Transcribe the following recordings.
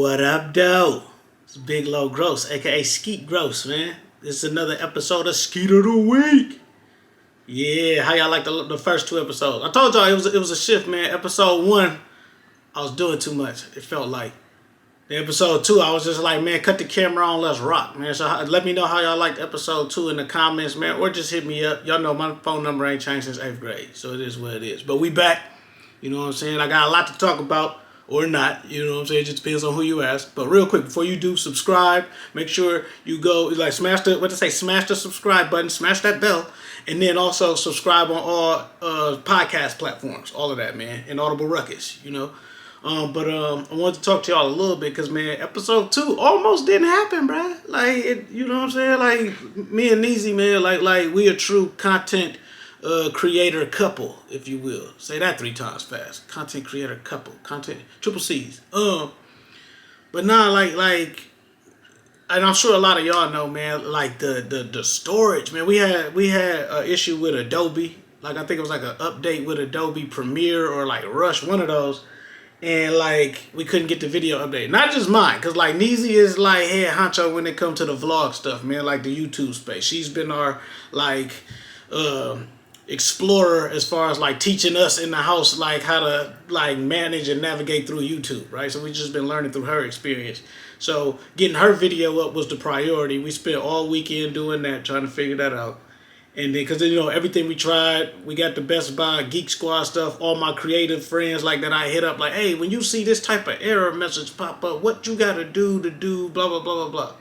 What up, though? It's Big Low Gross, aka Skeet Gross, man. This is another episode of Skeet of the Week. Yeah, how y'all like the first two episodes? I told y'all it was a shift, man. Episode 1, I was doing too much. It felt like. The episode 2, I was just like, man, cut the camera on, let's rock, man. So let me know how y'all liked episode 2 in the comments, man, or just hit me up. Y'all know my phone number ain't changed since 8th grade, so it is what it is. But we back. You know what I'm saying? I got a lot to talk about. Or not, you know what I'm saying? It just depends on who you ask. But real quick, before you do, subscribe. Make sure you go, like, smash the subscribe button, smash that bell, and then also subscribe on all podcast platforms, all of that, man, and Audible Ruckus, you know. I wanted to talk to y'all a little bit because, man, episode 2 almost didn't happen, bruh. Like, you know what I'm saying? Like, me and Neezy, man, like we a true content creator couple, if you will. Say that 3 times fast. Content creator couple. Content triple C's. But nah, like, and I'm sure a lot of y'all know, man, like the storage, man. We had an issue with Adobe. Like, I think it was like an update with Adobe Premiere or like Rush, one of those. And like, we couldn't get the video update. Not just mine, because like Neezy is like head honcho when it comes to the vlog stuff, man, like the YouTube space. She's been our like explorer as far as like teaching us in the house like how to like manage and navigate through YouTube, right? So we just been learning through her experience. So getting her video up was the priority. We spent all weekend doing that, trying to figure that out. And then, because, you know, everything we tried, we got the Best Buy Geek Squad stuff. All my creative friends like that I hit up like, hey, when you see this type of error message pop up, what you got to do blah, blah, blah, blah, blah.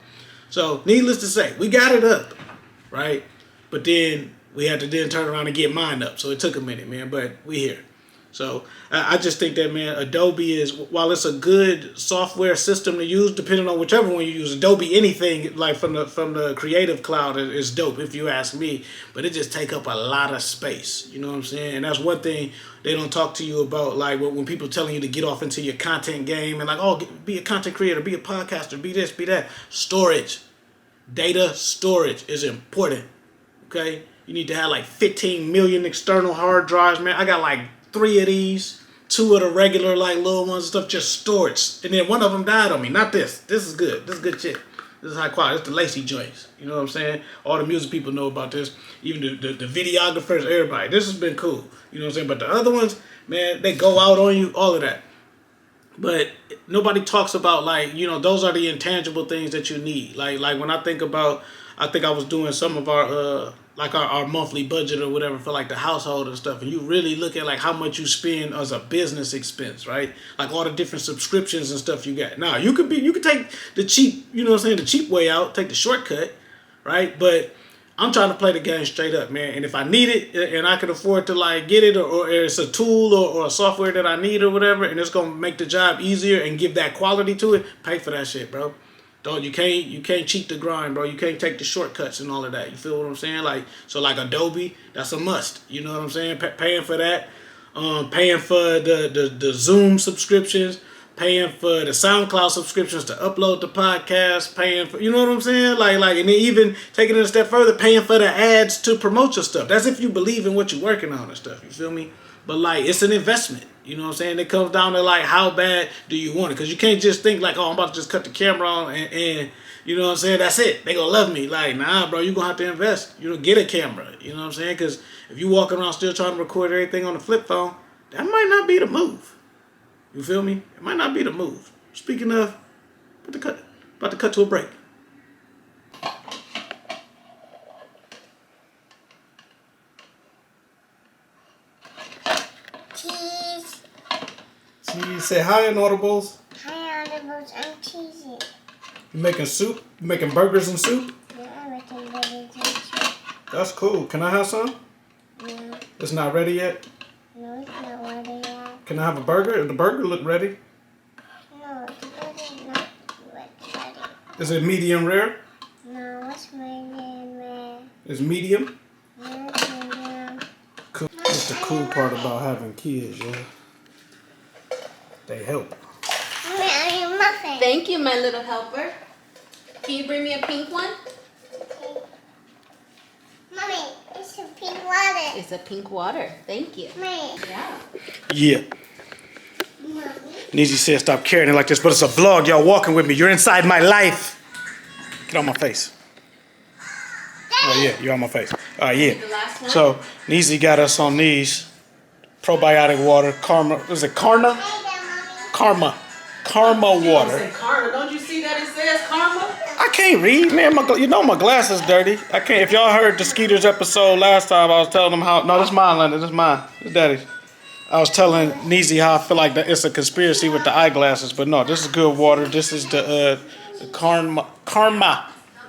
So needless to say, we got it up, right? But then we had to then turn around and get mine up. So it took a minute, man, but we here. So I just think that, man, Adobe is, while it's a good software system to use, depending on whichever one you use, Adobe anything like from the Creative Cloud is dope, if you ask me. But it just take up a lot of space. You know what I'm saying? And that's one thing they don't talk to you about, like when people telling you to get off into your content game and like, oh, be a content creator, be a podcaster, be this, be that. Storage. Data storage is important. Okay? You need to have like 15 million external hard drives, man. I got like 3 of these, 2 of the regular like little ones and stuff, just storage. And then one of them died on me. Not this. This is good. This is good shit. This is high quality. It's the Lacey joints. You know what I'm saying? All the music people know about this. Even the videographers, everybody. This has been cool. You know what I'm saying? But the other ones, man, they go out on you, all of that. But nobody talks about, like, you know, those are the intangible things that you need. Like when I think about, I think I was doing some of our our monthly budget or whatever for like the household and stuff, and you really look at like how much you spend as a business expense, right? Like all the different subscriptions and stuff you got. Now you could take the cheap, you know what I'm saying, the cheap way out, take the shortcut, right? But I'm trying to play the game straight up, man. And if I need it and I can afford to like get it, or it's a tool or a software that I need or whatever, and it's gonna make the job easier and give that quality to it, pay for that shit, bro. Don't you can't cheat the grind, bro. You can't take the shortcuts and all of that. You feel what I'm saying? Like, so like Adobe, that's a must. You know what I'm saying? Paying for that, paying for the Zoom subscriptions, paying for the SoundCloud subscriptions to upload the podcast, paying for, you know what I'm saying? Like, and then even taking it a step further, paying for the ads to promote your stuff. That's if you believe in what you're working on and stuff. You feel me? But like, it's an investment. You know what I'm saying? It comes down to like, how bad do you want it? Because you can't just think like, oh, I'm about to just cut the camera on and you know what I'm saying? That's it. They gonna love me. Like, nah, bro, you gonna have to invest. You know, get a camera. You know what I'm saying? Because if you walking around still trying to record everything on the flip phone, that might not be the move. You feel me? It might not be the move. Speaking of, about to cut to a break. Cheese. Say hi, Inaudibles. Hi, Audibles. I'm cheesy. You making soup? You making burgers and soup? Yeah, I'm making burgers and soup. That's cool. Can I have some? No. It's not ready yet? No, it's not ready yet. Can I have a burger? The burger look ready. No, the burger's not ready. Is it medium rare? No, it's medium rare. It's medium? No, it's medium. Cool. That's the cool part about having kids, yo. They help. Mommy, are you muffin? Thank you, my little helper. Can you bring me a pink one? Okay. Mommy, it's a pink water. It's a pink water. Thank you. Mommy. Yeah. Yeah. Mommy. Neezy said stop carrying it like this, but it's a vlog. Y'all walking with me. You're inside my life. Get on my face. Oh yeah, you're on my face. Yeah. The last one? So Neezy got us on these probiotic water. Karma. Was it Karma? Karma. Karma water. Say karma. Don't you see that it says karma? I can't read, man. You know my glasses dirty. I can't. If y'all heard the Skeeters episode last time, I was telling them how. No, this is mine, London. This is mine. This Daddy's. I was telling Neezy how I feel like it's a conspiracy with the eyeglasses, but no, this is good water. This is the Karma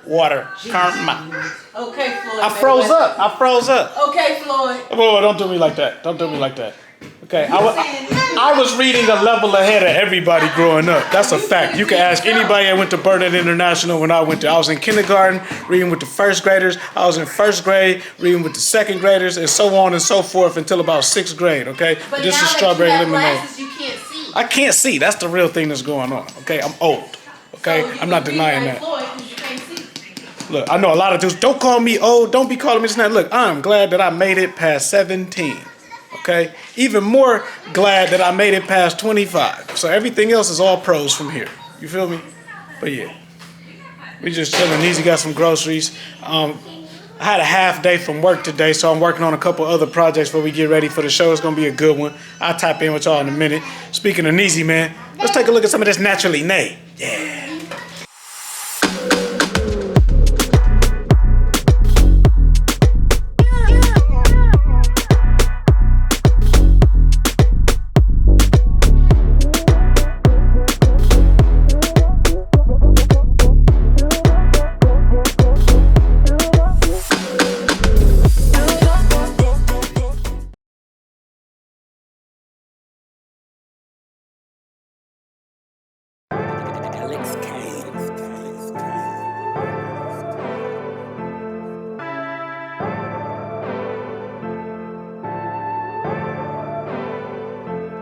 water. Karma. Okay, Floyd. I froze up. Okay, Floyd. Whoa, don't do me like that. Don't do me like that. Okay, I was reading a level ahead of everybody growing up. That's a fact. You can ask anybody that went to Burnett International when I went there. I was in kindergarten reading with the first graders. I was in first grade reading with the second graders, and so on and so forth until about sixth grade. Okay, But this now is strawberry that you have lemonade. glasses, you can't see. I can't see. That's the real thing that's going on. Okay, I'm old. Okay, So you I'm not can denying read that. like Floyd 'cause you can't see. Look, I know a lot of dudes. Don't call me old. Don't be calling me this and that. Look, I'm glad that I made it past 17. Okay? Even more glad that I made it past 25. So everything else is all pros from here. You feel me? But yeah. We just chilling. Neezy got some groceries. I had a half day from work today, so I'm working on a couple other projects before we get ready for the show. It's going to be a good one. I'll tap in with y'all in a minute. Speaking of Neezy, man, let's take a look at some of this Naturally Nay. Yeah.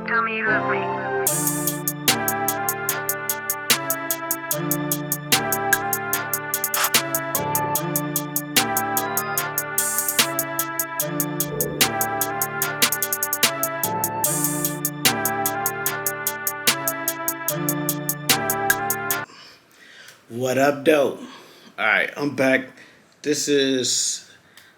Tell me you love me. What up, though? Alright, I'm back. This is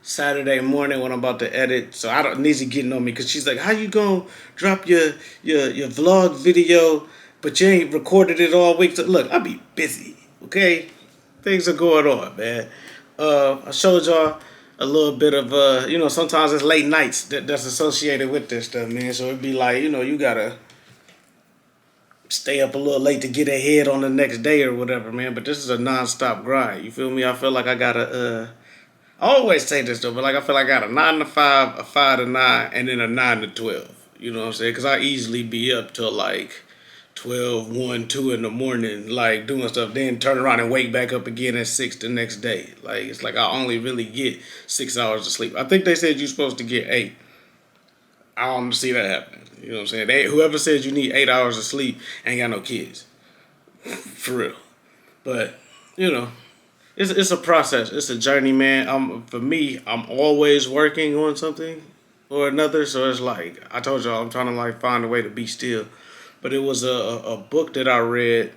Saturday morning when I'm about to edit. So I don't Neezy getting on me because she's like, how you gonna drop your vlog video, but you ain't recorded it all week? So, look, I be busy, okay? Things are going on, man. I showed y'all a little bit of sometimes it's late nights that's associated with this stuff, man. So it'd be like, you gotta stay up a little late to get ahead on the next day or whatever, man. But this is a non-stop grind. You feel me? I feel like I gotta I always say this though, but like I feel like I got a 9 to 5, a 5 to 9, and then a 9 to 12. You know what I'm saying? Because I easily be up till like 12, 1, 2 in the morning, like doing stuff, then turn around and wake back up again at 6 the next day. Like it's like I only really get 6 hours of sleep. I think they said you're supposed to get 8. I don't see that happening. You know what I'm saying? Whoever says you need 8 hours of sleep ain't got no kids. For real. But, it's a process. It's a journey, man. For me, I'm always working on something or another. So it's like, I told y'all, I'm trying to like find a way to be still. But it was a book that I read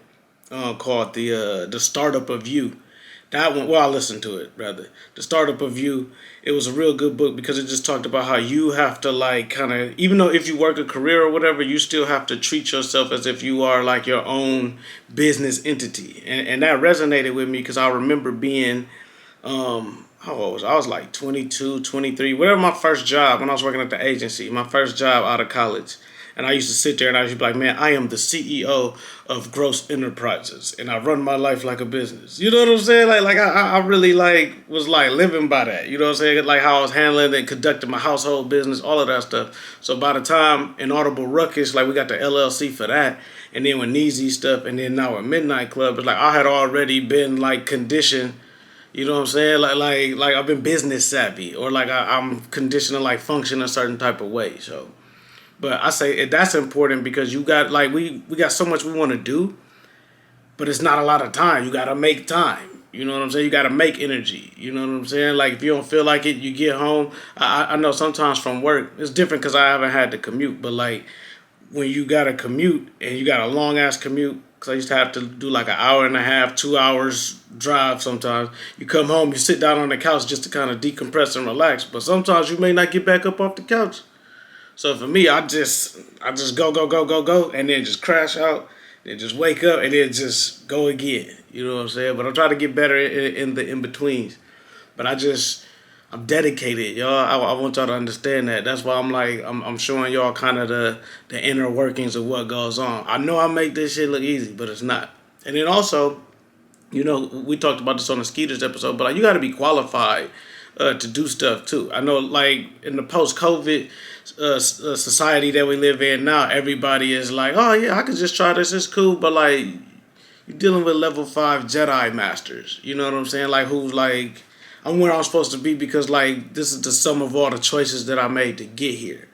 called The Startup of You. That one, well, I listened to it, rather. The Startup of You, it was a real good book because it just talked about how you have to, like, kind of, even though if you work a career or whatever, you still have to treat yourself as if you are, like, your own business entity. And that resonated with me because I remember being, how old was I? I was like 22, 23, whatever my first job, when I was working at the agency, my first job out of college. And I used to sit there and I used to be like, man, I am the CEO of Gross Enterprises, and I run my life like a business. You know what I'm saying? Like I really was living by that. You know what I'm saying? Like how I was handling and conducting my household business, all of that stuff. So by the time in Audible Ruckus, like we got the LLC for that, and then with Neezy stuff, and then now at Midnight Club, it's like I had already been like conditioned. You know what I'm saying? Like I've been business savvy, or like I'm conditioned to like function a certain type of way. So. But I say that's important because you got like we got so much we want to do, but it's not a lot of time. You got to make time. You know what I'm saying? You got to make energy. You know what I'm saying? Like if you don't feel like it, you get home. I know sometimes from work, it's different because I haven't had to commute, but like when you got to commute and you got a long ass commute, because I used to have to do like an hour and a half, 2 hours drive sometimes. You come home, you sit down on the couch just to kind of decompress and relax. But sometimes you may not get back up off the couch. So for me, I just go, and then just crash out, then just wake up, and then just go again. You know what I'm saying? But I'm trying to get better in the in betweens. But I'm dedicated, y'all. I want y'all to understand that. That's why I'm showing y'all kind of the inner workings of what goes on. I know I make this shit look easy, but it's not. And then also, we talked about this on the Skeeters episode, but like, you got to be qualified to do stuff too. I know, like in the post-COVID society that we live in now, everybody is like, oh yeah, I could just try this. It's cool, but like you're dealing with level 5 Jedi masters. You know what I'm saying? Like who's like, I'm where I'm supposed to be because like this is the sum of all the choices that I made to get here.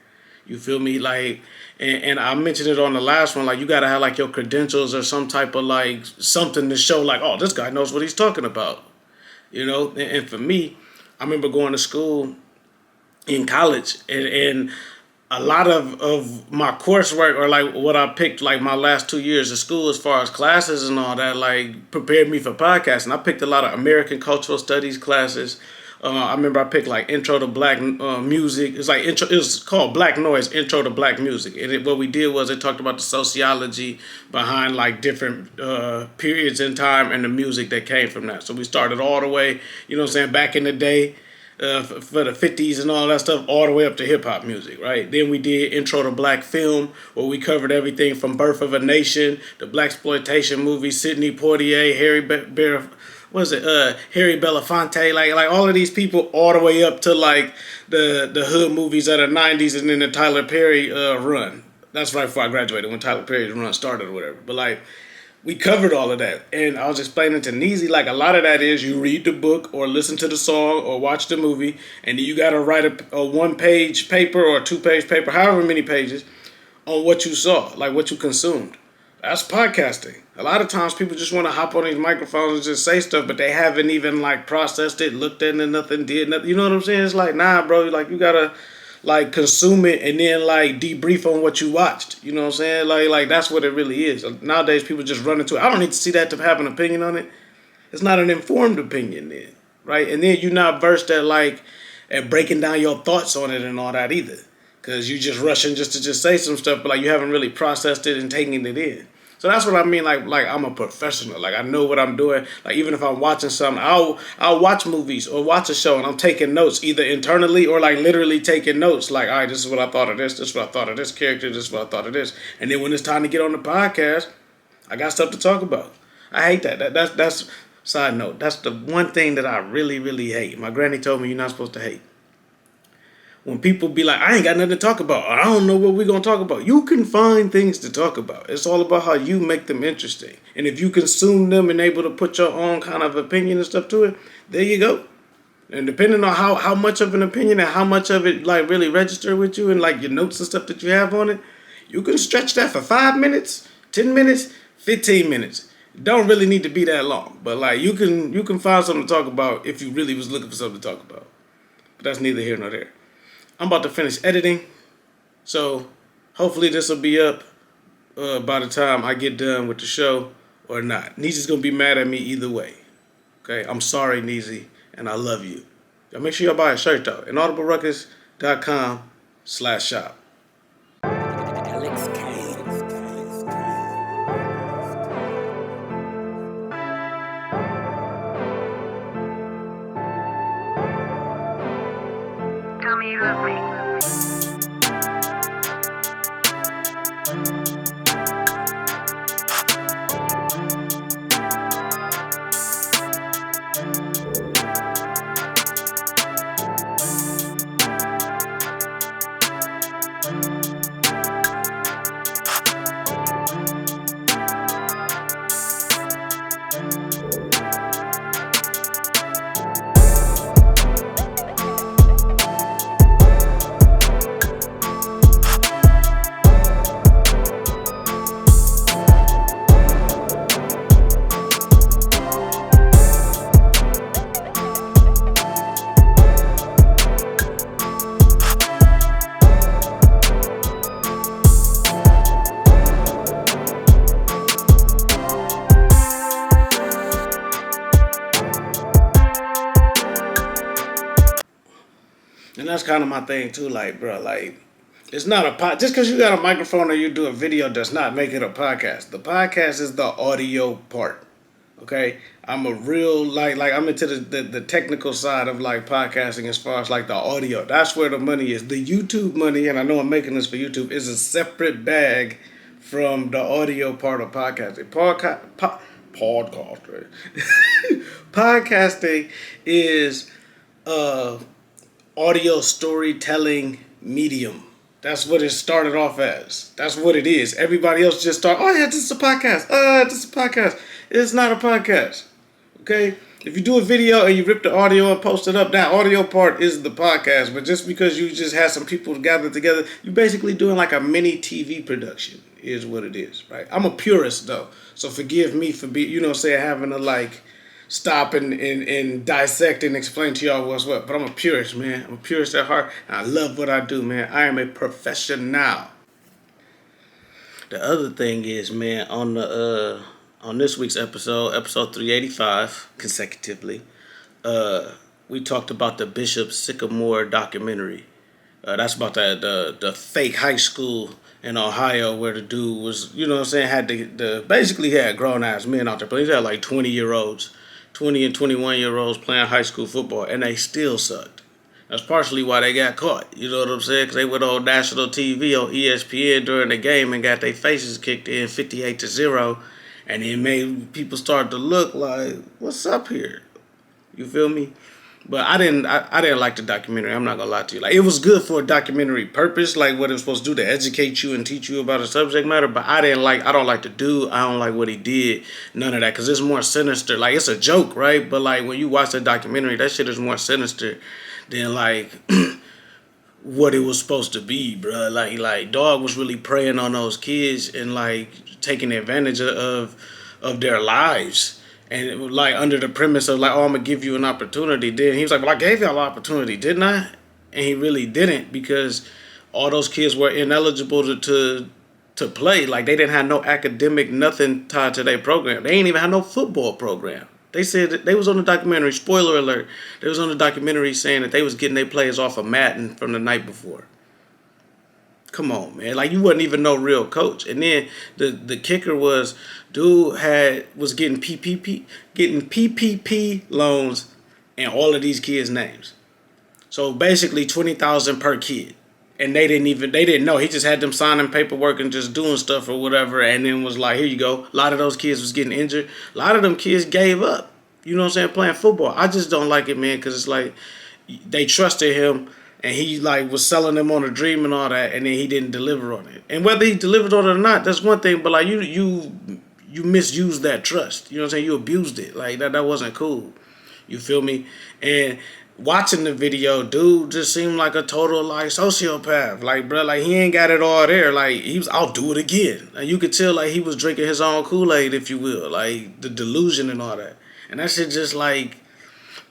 You feel me? Like, and I mentioned it on the last one. Like, you gotta have like your credentials or some type of like something to show. Like, oh, this guy knows what he's talking about. And for me, I remember going to school in college, and a lot of my coursework or like what I picked like my last 2 years of school as far as classes and all that like prepared me for podcasting. I picked a lot of American cultural studies classes. I remember I picked like Intro to Black Music. It's like intro. It was called Black Noise Intro to Black Music. And what we did was it talked about the sociology behind like different periods in time and the music that came from that. So we started all the way, you know what I'm saying, back in the day. For the 50s and all that stuff, all the way up to hip-hop music, right? Then we did Intro to Black Film, where we covered everything from Birth of a Nation, the blaxploitation movies, Sidney Poitier, Harry Belafonte, like all of these people, all the way up to like the hood movies of the 90s, and then the Tyler Perry run. That's right before I graduated, when Tyler Perry's run started or whatever. But like, we covered all of that. And I was explaining to Neezy, like a lot of that is you read the book or listen to the song or watch the movie, and then you got to write a 1-page paper or a 2-page paper, however many pages, on what you saw, like what you consumed. That's podcasting. A lot of times people just want to hop on these microphones and just say stuff, but they haven't even like processed it, looked at it, nothing, did nothing. You know what I'm saying? It's like, nah, bro, like you got to like consume it and then like debrief on what you watched. You know what I'm saying? Like that's what it really is. Nowadays people just run into it. I don't need to see that to have an opinion on it. It's not an informed opinion then, right? And then you're not versed at breaking down your thoughts on it and all that either, because you just rushing just to just say some stuff, but like you haven't really processed it and taken it in. So that's what I mean. Like I'm a professional. Like I know what I'm doing. Like even if I'm watching something, I'll watch movies or watch a show and I'm taking notes either internally or like literally taking notes. Like, all right, this is what I thought of this. This is what I thought of this character. This is what I thought of this. And then when it's time to get on the podcast, I got stuff to talk about. I hate that. That's side note. That's the one thing that I really, really hate. My granny told me you're not supposed to hate. When people be like, I ain't got nothing to talk about, or I don't know what we're going to talk about. You can find things to talk about. It's all about how you make them interesting. And if you consume them and able to put your own kind of opinion and stuff to it, there you go. And depending on how much of an opinion and how much of it like really register with you and like your notes and stuff that you have on it, you can stretch that for 5 minutes, 10 minutes, 15 minutes. It don't really need to be that long. But like you can find something to talk about if you really was looking for something to talk about. But that's neither here nor there. I'm about to finish editing, so hopefully this will be up by the time I get done with the show or not. Neezy's going to be mad at me either way. Okay, I'm sorry, Neezy, and I love you. Y'all make sure y'all buy a shirt, though. inaudibleruckus.com/shop. Tell me you love me. that's kind of my thing too. Like, bro, like it's not a pod. Just because you got a microphone or you do a video does not make it a podcast. The podcast is the audio part. Okay, I'm a real like I'm into the technical side of like podcasting as far as like the audio. That's where the money is. The YouTube money, and I know I'm making this for YouTube, is a separate bag from the audio part of podcasting. Podcasting. Podcasting is audio storytelling medium. That's what it started off as. That's what it is. Everybody else just thought, oh yeah, this is a podcast. This is a podcast. It's not a podcast. Okay? If you do a video and you rip the audio and post it up, that audio part is the podcast. But just because you just had some people gathered together, you're basically doing like a mini TV production is what it is, right? I'm a purist though. So forgive me for having to like stop and dissect and explain to y'all what's what. But I'm a purist, man. I'm a purist at heart. And I love what I do, man. I am a professional. The other thing is, man, on this week's episode 385, consecutively, we talked about the Bishop Sycamore documentary. That's about the fake high school in Ohio where the dude was, had basically had grown ass men out there, but he had like 20-year-olds. 20 and 21-year-olds playing high school football, and they still sucked. That's partially why they got caught. You know what I'm saying? Because they went on national TV on ESPN during the game and got their faces kicked in 58-0, and it made people start to look like, what's up here? You feel me? But I didn't like the documentary. I'm not gonna lie to you. Like, it was good for a documentary purpose, like what it was supposed to do to educate you and teach you about a subject matter. But I don't like the dude. I don't like what he did. None of that, because it's more sinister. Like, it's a joke, right? But like when you watch the documentary, that shit is more sinister than like what it was supposed to be, bro. Like dog was really preying on those kids and like taking advantage of their lives. And it was like under the premise of like, oh, I'm going to give you an opportunity. Then he was like, well, I gave y'all an opportunity, didn't I? And he really didn't, because all those kids were ineligible to play. Like, they didn't have no academic, nothing tied to their program. They ain't even have no football program. They said that they was on the documentary, spoiler alert, they was on the documentary saying that they was getting their players off of Madden from the night before. Come on, man. Like, you wasn't even no real coach. And then the kicker was, dude was getting PPP loans and all of these kids' names. So basically $20,000 per kid. And they didn't know. He just had them signing paperwork and just doing stuff or whatever, and then was like, here you go. A lot of those kids was getting injured. A lot of them kids gave up. You know what I'm saying? Playing football. I just don't like it, man, because it's like they trusted him. And he like was selling them on a dream and all that, and then he didn't deliver on it. And whether he delivered on it or not, that's one thing. But like you misused that trust. You know what I'm saying? You abused it. Like that wasn't cool. You feel me? And watching the video, dude just seemed like a total like sociopath. Like, bro, like he ain't got it all there. Like he was, I'll do it again. And you could tell like he was drinking his own Kool-Aid, if you will, like the delusion and all that. And that shit just like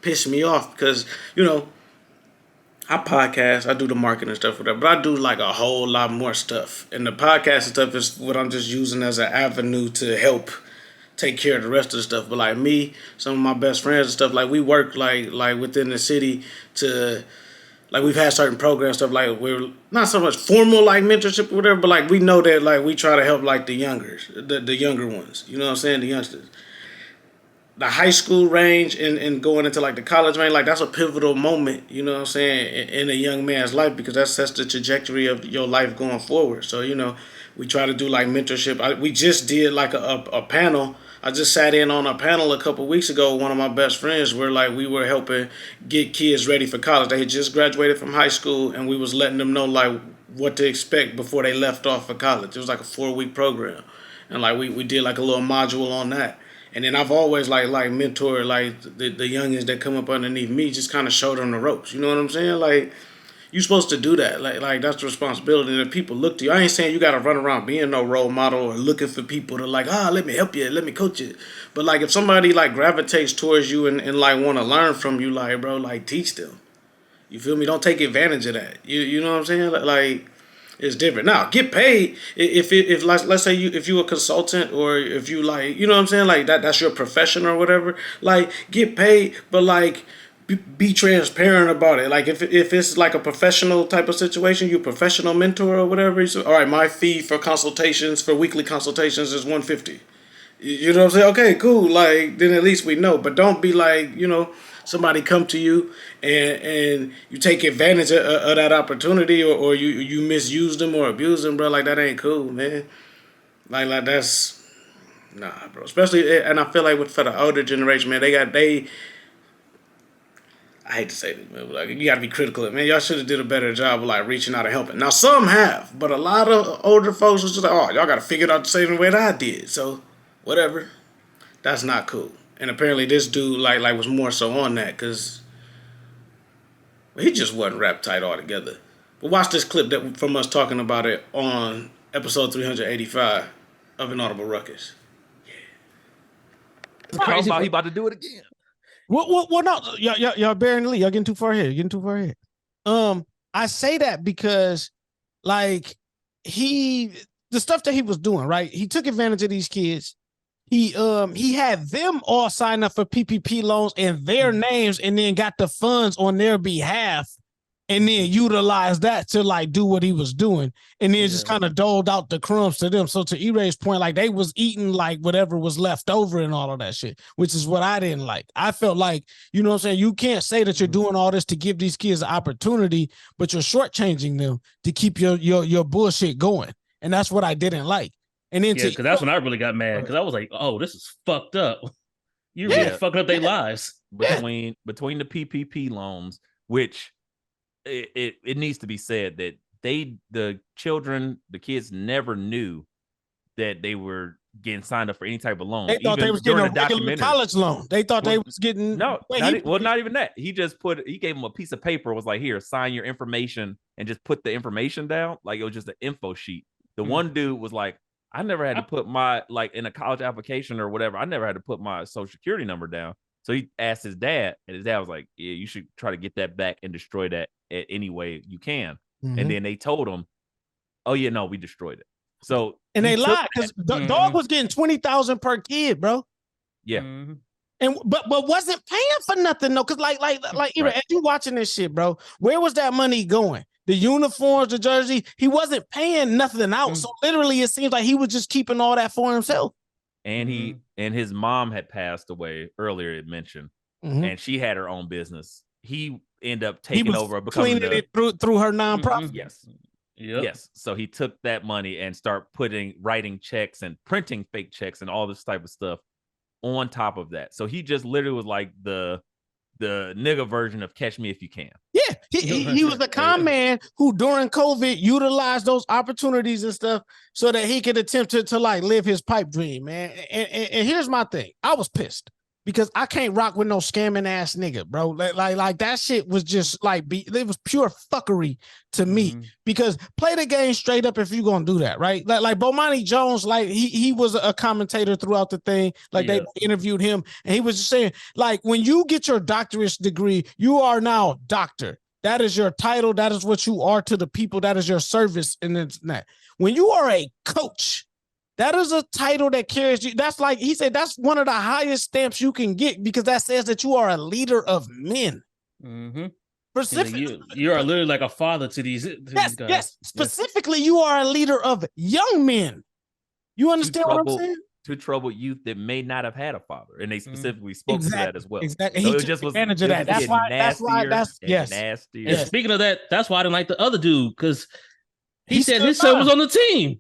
pissed me off because I podcast, I do the marketing and stuff with that, but I do like a whole lot more stuff. And the podcast stuff is what I'm just using as an avenue to help take care of the rest of the stuff. But like me, some of my best friends and stuff, like we work like within the city to, like we've had certain programs, stuff like we're not so much formal like mentorship or whatever, but like we know that like we try to help like the younger ones, you know what I'm saying, the youngsters. The high school range and going into like the college range, like that's a pivotal moment, you know what I'm saying, in a young man's life, because that sets the trajectory of your life going forward. So, we try to do like mentorship. We just did like a panel. I just sat in on a panel a couple weeks ago with one of my best friends where like we were helping get kids ready for college. They had just graduated from high school and we was letting them know like what to expect before they left off for college. It was like a 4-week program. And like we did like a little module on that. And then I've always like mentored like the youngins that come up underneath me, just kind of show them the ropes. You know what I'm saying? Like you're supposed to do that. Like that's the responsibility. And if people look to you, I ain't saying you got to run around being no role model or looking for people to like, let me help you, let me coach you. But like if somebody like gravitates towards you and like want to learn from you, like bro, like teach them. You feel me? Don't take advantage of that. You know what I'm saying? Like. It's different. Now, get paid if let's say if you a consultant or if you like, you know what I'm saying, like that's your profession or whatever. Like get paid, but like be transparent about it. Like if it's like a professional type of situation, you a professional mentor or whatever. So, all right, my fee for consultations for weekly consultations is $150. You know what I'm saying? Okay, cool. Like then at least we know. But don't be like somebody come to you and you take advantage of that opportunity or you misuse them or abuse them, bro. Like that ain't cool, man. Like that's nah, bro. Especially and I feel like for the older generation, man, they. I hate to say this, man, but like you got to be critical. Man, y'all should have did a better job of like reaching out and helping. Now some have, but a lot of older folks was just like, oh, y'all got to figure it out the same way that I did. So whatever, that's not cool. And apparently this dude like was more so on that because he just wasn't rap tight altogether. But watch this clip that from us talking about it on episode 385 of Inaudible Ruckus. Crazy. He about to do it again. Well, no, y'all bearing the lead. Y'all getting too far ahead. I say that because, like, the stuff that he was doing, right? He took advantage of these kids. He had them all sign up for PPP loans in their names, and then got the funds on their behalf, and then utilized that to like do what he was doing, and then just kind of doled out the crumbs to them. So to E-Ray's point, like they was eating like whatever was left over and all of that shit, which is what I didn't like. I felt like, you know what I'm saying? You can't say that you're doing all this to give these kids an opportunity, but you're shortchanging them to keep your bullshit going. And that's what I didn't like. And then because that's when I really got mad because I was like, oh, this is fucked up. You're really fucking up their lives. Between the PPP loans, which it needs to be said that the kids never knew that they were getting signed up for any type of loan. They thought they was getting a regular college loan. They thought they was getting not even that. He gave them a piece of paper, was like, here, sign your information and just put the information down. Like it was just an info sheet. The one dude was like, I never had to put my, like in a college application or whatever, I never had to put my social security number down. So he asked his dad, and his dad was like, yeah, you should try to get that back and destroy that at any way you can. Mm-hmm. And then they told him, oh yeah, no, we destroyed it. So and they lied because dog was getting $20,000 per kid, bro. Yeah. Mm-hmm. And but wasn't paying for nothing though, because like right. As you watching this shit, bro, where was that money going? The uniforms, the jersey, he wasn't paying nothing out. So literally, it seems like he was just keeping all that for himself. And and his mom had passed away earlier, it mentioned, and she had her own business. He ended up taking over, becoming it through her nonprofit. Yes. Yep. Yes. So he took that money and writing checks and printing fake checks and all this type of stuff on top of that. So he just literally was like the nigga version of Catch Me If You Can. Yeah, he was the con man who during COVID utilized those opportunities and stuff so that he could attempt to like live his pipe dream, man. And here's my thing. I was pissed because I can't rock with no scamming ass nigga, bro. Like that shit was just like, it was pure fuckery to me because play the game straight up if you're going to do that, right? Like Bomani Jones, like he was a commentator throughout the thing. Like they interviewed him and he was just saying, like, when you get your doctorate degree, you are now doctor. That is your title. That is what you are to the people. That is your service. And it's that. When you are a coach, that is a title that carries you. That's like, he said, that's one of the highest stamps you can get because that says that you are a leader of men. Mm-hmm. Specifically, you are literally like a father to these guys. Yes. Specifically, you are a leader of young men. You understand what I'm saying? To trouble youth that may not have had a father, and they specifically spoke to that as well. Exactly. So he took advantage of that. That's why. And speaking of that, that's why I didn't like the other dude because he said his son was on the team.